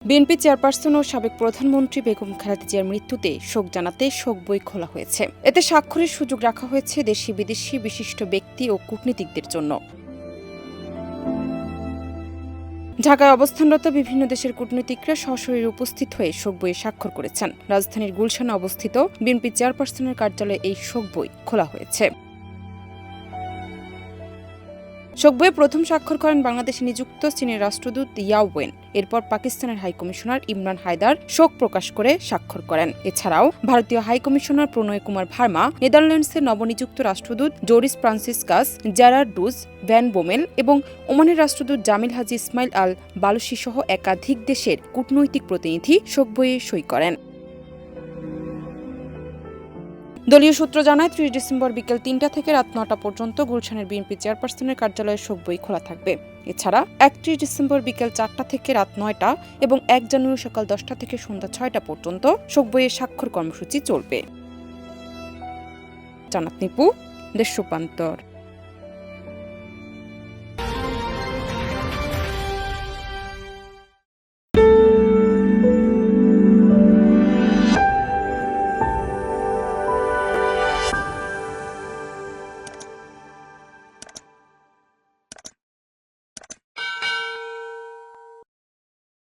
BNP chairperson ও সাবেক প্রধানমন্ত্রী বেগম খালেদা জিয়ার মৃত্যুতে শোক জানাতে শোক বই খোলা হয়েছে। এতে স্বাক্ষরের সুযোগ রাখা হয়েছে দেশি বিদেশি বিশিষ্ট ব্যক্তি ও কূটনীতিকদের জন্য। ঢাকায় অবস্থানরত বিভিন্ন দেশের কূটনীতিকরা সশরীরে উপস্থিত হয়ে শোক বইয়ে স্বাক্ষর করেছেন। রাজধানীর গুলশানে অবস্থিত বিএনপি চেয়ারপারসনের কার্যালয়ে এই শোক বই খোলা হয়েছে। শোক বইয়ে প্রথম স্বাক্ষর করেন বাংলাদেশে নিযুক্ত চীনের রাষ্ট্রদূত ইয়াও ওয়েন। এরপর পাকিস্তানের হাইকমিশনার ইমরান হায়দার শোক প্রকাশ করে স্বাক্ষর করেন। এছাড়াও ভারতীয় হাইকমিশনার প্রণয় কুমার ভার্মা, নেদারল্যান্ডসের নবনিযুক্ত রাষ্ট্রদূত জোরিস ফ্রান্সিসকাস জারারডুস ভ্যান বোমেল এবং ওমানের রাষ্ট্রদূত জামিল হাজি ইসমাইল আল বালুশি সহ একাধিক দেশের কূটনৈতিক প্রতিনিধি শোক বইয়ে সই করেন। দলীয় সূত্র জানায় ৩০ ডিসেম্বর বিকেল ৩টা থেকে রাত ৯টা পর্যন্ত গুলশানের বিএনপি চেয়ারপারসনের কার্যালয়ে শোক বই খোলা থাকবে। এছাড়া ৩১ ডিসেম্বর বিকেল ৪টা থেকে রাত ৯টা এবং ১ জানুয়ারি সকাল ১০টা থেকে সন্ধ্যা ৬টা পর্যন্ত শোক বইয়ের স্বাক্ষর কর্মসূচি চলবে। জান্নাত নিপু, দেশ রূপান্তর।